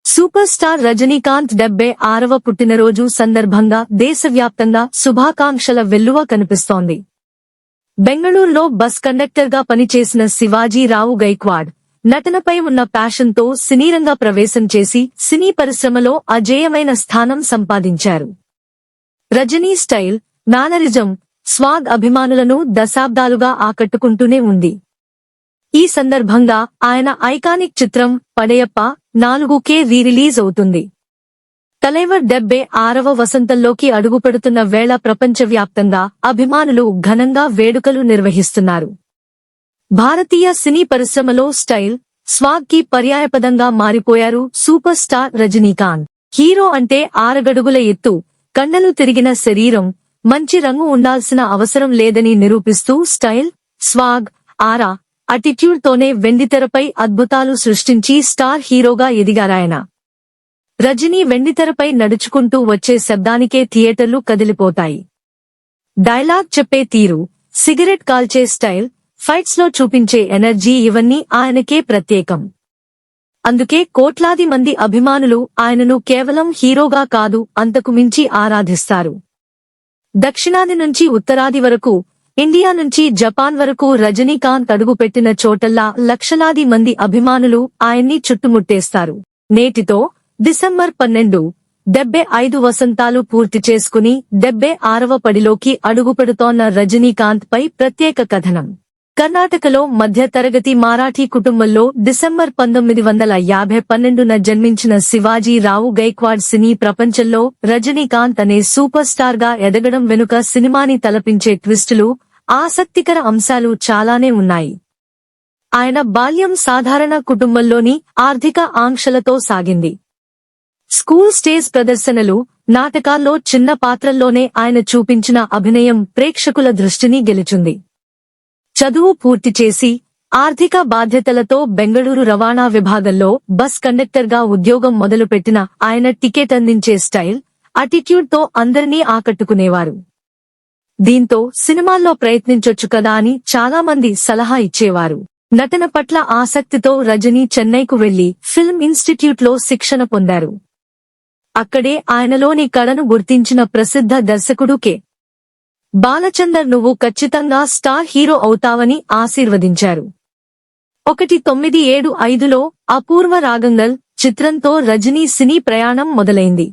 Super star Rajinikanth 76వ పుట్టినరోజు సందర్భంగా దేశవ్యాప్తంగా శుభాకాంక్షల వెల్లువ కనిపిస్తోంది. బెంగళూరులో బస్ కండక్టర్గా పనిచేసిన శివాజీరావు గైక్వాడ్ నటనపై ఉన్న ప్యాషన్తో సినీరంగ ప్రవేశం చేసి సినీ పరిశ్రమలో అజేయమైన స్థానం సంపాదించారు. రజనీ స్టైల్, మేనరిజం, స్వాగ్ అభిమానులను దశాబ్దాలుగా ఆకట్టుకుంటూనే ఉంది. ఈ సందర్భంగా ఆయన ఐకానిక్ చిత్రం పడయప్ప 4కే రీరిలీజ్ అవుతుంది. తలైవర్ 76వ వసంతంలోకి అడుగుపెడుతున్న వేళ ప్రపంచవ్యాప్తంగా అభిమానులు ఘనంగా వేడుకలు నిర్వహిస్తున్నారు. భారతీయ సినీ పరిశ్రమలో స్టైల్, స్వాగ్ కి పర్యాయపదంగా మారిపోయారు సూపర్ స్టార్ రజనీకాంత్. హీరో అంటే 6 అడుగుల ఎత్తు, కండలు తిరిగిన శరీరం, మంచి రంగు ఉండాల్సిన అవసరం లేదని నిరూపిస్తూ స్టైల్, స్వాగ్, ఆరా, అటిట్యూడ్ తోనే వెండితెరపై అద్భుతాలు సృష్టించి స్టార్ హీరోగా ఎదిగారాయన. రజనీ వెండితెరపై నడుచుకుంటూ వచ్చే శబ్దానికే థియేటర్లు కదిలిపోతాయి. డైలాగ్ చెప్పే తీరు, సిగరెట్ కాల్చే స్టైల్, ఫైట్స్ లో చూపించే ఎనర్జీ ఇవన్నీ ఆయనకే ప్రత్యేకం. అందుకే కోట్లాది మంది అభిమానులు ఆయనను కేవలం హీరోగా కాదు అంతకు మించి ఆరాధిస్తారు. దక్షిణాది నుంచి ఉత్తరాది వరకు, ఇండియా నుంచి జపాన్ వరకు రజనీకాంత్ అడుగుపెట్టిన చోటల్లా లక్షలాది మంది అభిమానులు ఆయన్ని చుట్టుముట్టేస్తారు. నేటితో డిసెంబర్ 12, 75 వసంతాలు పూర్తి చేసుకుని 76వ పడిలోకి అడుగుపెడుతోన్న రజనీకాంత్ పై ప్రత్యేక కథనం. కర్ణాటకలో మధ్య తరగతి మరాఠీ కుటుంబంలో డిసెంబర్ 1952న జన్మించిన శివాజీరావు గైక్వాడ్ సినీ ప్రపంచంలో రజనీకాంత్ అనే సూపర్ స్టార్ గా ఎదగడం వెనుక సినిమాని తలపించే ట్విస్టులు, ఆసక్తికర అంశాలు చాలానే ఉన్నాయి. ఆయన బాల్యం సాధారణ కుటుంబంలోని ఆర్థిక ఆంక్షలతో సాగింది. స్కూల్ స్టేజ్ ప్రదర్శనలు, నాటకాల్లో చిన్న పాత్రల్లోనే ఆయన చూపించిన అభినయం ప్రేక్షకుల దృష్టిని గెలుచుంది. చదువు పూర్తి చేసి ఆర్థిక బాధ్యతలతో బెంగళూరు రవాణా విభాగంలో బస్ కండక్టర్గా ఉద్యోగం మొదలుపెట్టిన ఆయన టికెట్ అందించే స్టైల్, అటిట్యూడ్ తో అందరినీ ఆకట్టుకునేవారు. దీంతో సినిమాల్లో ప్రయత్నించొచ్చు కదా అని చాలా మంది సలహా ఇచ్చేవారు. నటన పట్ల ఆసక్తితో రజనీ చెన్నైకు వెళ్లి ఫిల్మ్ ఇన్స్టిట్యూట్ లో శిక్షణ పొందారు. అక్కడే ఆయనలోని కళను గుర్తించిన ప్రసిద్ధ దర్శకుడు కె. బాలచందర్ నువ్వు ఖచ్చితంగా స్టార్ హీరో అవుతావని ఆశీర్వదించారు. 1975లో అపూర్వ రాగంగల్ చిత్రంతో రజనీ సినీ ప్రయాణం మొదలైంది.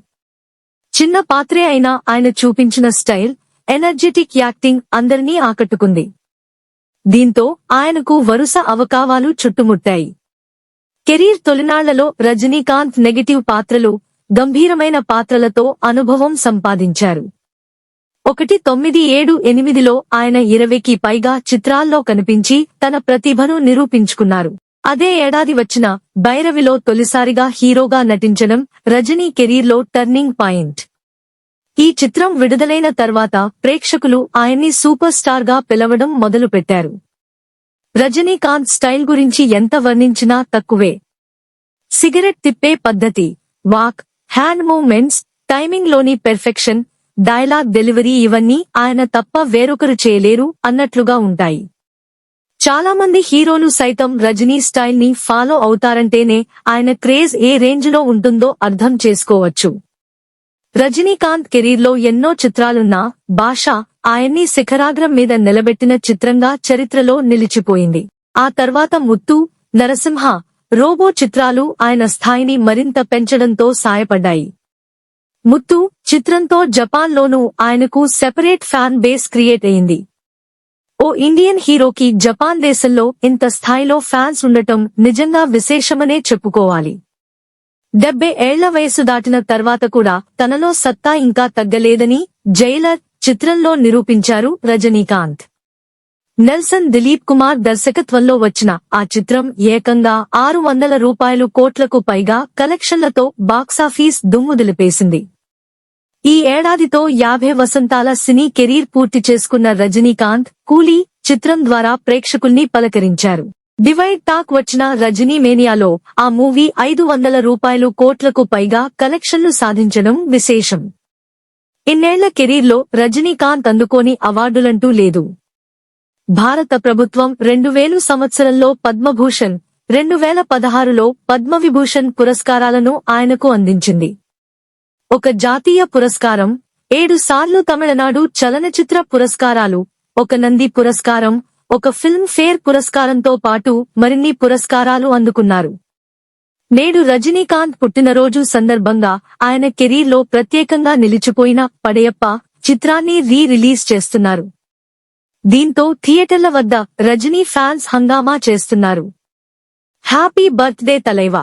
చిన్న పాత్రే అయినా ఆయన చూపించిన స్టైల్, ఎనర్జెటిక్ యాక్టింగ్ అందరినీ ఆకట్టుకుంది. దీంతో ఆయనకు వరుస అవకాశాలు చుట్టుముట్టాయి. కెరీర్ తొలినాళ్లలో రజనీకాంత్ నెగటివ్ పాత్రలు, గంభీరమైన పాత్రలతో అనుభవం సంపాదించారు. 1978లో ఆయన 20కి పైగా చిత్రాల్లో కనిపించి తన ప్రతిభను నిరూపించుకున్నారు. అదే ఏడాది వచ్చిన భైరవిలో తొలిసారిగా హీరోగా నటించడం రజనీ కెరీర్లో టర్నింగ్ పాయింట్. ఈ చిత్రం విడుదలైన తర్వాత ప్రేక్షకులు ఆయన్ని సూపర్ స్టార్ గా పిలవడం మొదలుపెట్టారు. రజనీకాంత్ స్టైల్ గురించి ఎంత వర్ణించినా తక్కువే. సిగరెట్ తిప్పే పద్ధతి, వాక్, హ్యాండ్ మూవ్మెంట్స్, టైమింగ్ లోని పెర్ఫెక్షన్, డైలాగ్ డెలివరీ ఇవన్నీ ఆయన తప్ప వేరొకరు చేయలేరు అన్నట్లుగా ఉంటాయి. చాలా మంది హీరోలు సైతం రజనీ స్టైల్ ని ఫాలో అవుతారంటేనే ఆయన క్రేజ్ ఏ రేంజ్ లో ఉంటుందో అర్థం చేసుకోవచ్చు. రజనీకాంత్ కెరీర్లో ఎన్నో చిత్రాలున్నా భాష ఆయన్ని శిఖరాగ్రం మీద నిలబెట్టిన చిత్రంగా చరిత్రలో నిలిచిపోయింది. ఆ తర్వాత ముత్తు, నరసింహ, రోబో చిత్రాలు ఆయన స్థాయిని మరింత పెంచడంతో సాయపడ్డాయి. ముత్తు చిత్రంతో జపాన్లోనూ ఆయనకు సెపరేట్ ఫ్యాన్ బేస్ క్రియేట్ అయింది. ఓ ఇండియన్ హీరోకి జపాన్ దేశంలో ఇంత స్థాయిలో ఫ్యాన్స్ ఉండటం నిజంగా విశేషమనే చెప్పుకోవాలి. 70 ఏళ్ల వయసు దాటిన తర్వాత కూడా తనలో సత్తా ఇంకా తగ్గలేదని జైలర్ చిత్రంలో నిరూపించారు రజనీకాంత్. నెల్సన్ దిలీప్ కుమార్ దర్శకత్వంలో వచ్చిన ఆ చిత్రం ఏకంగా 600 కోట్లకు పైగా కలెక్షన్లతో బాక్సాఫీస్ దుమ్ము దులిపేసింది. ఈ ఏడాదితో 50 వసంతాల సినీ కెరీర్ పూర్తి చేసుకున్న రజనీకాంత్ కూలీ చిత్రం ద్వారా ప్రేక్షకుల్ని పలకరించారు. డివైడ్ టాక్ వచ్చిన రజనీ మేనియాలో ఆ మూవీ 500 కోట్లకు పైగా కలెక్షన్లు సాధించడం విశేషం. ఇన్నేళ్ల కెరీర్లో రజనీకాంత్ అందుకోని అవార్డులంటూ లేదు. భారత ప్రభుత్వం 2000 సంవత్సరంలో పద్మభూషణ్, 2016లో పద్మవిభూషణ్ పురస్కారాలను ఆయనకు అందించింది. ఒక జాతీయ పురస్కారం, 7 సార్లు తమిళనాడు చలనచిత్ర పురస్కారాలు, ఒక నంది పురస్కారం, ఒక ఫిల్మ్ ఫేర్ పురస్కారంతో పాటు మరిన్ని పురస్కారాలు అందుకున్నారు. నేడు రజనీకాంత్ పుట్టినరోజు సందర్భంగా ఆయన కెరీర్లో ప్రత్యేకంగా నిలిచిపోయిన పడయప్ప చిత్రాన్ని రిలీజ్ చేస్తున్నారు. దీంతో థియేటర్ల వద్ద రజనీ ఫ్యాన్స్ హంగామా చేస్తున్నారు. హ్యాపీ బర్త్డే తలైవా.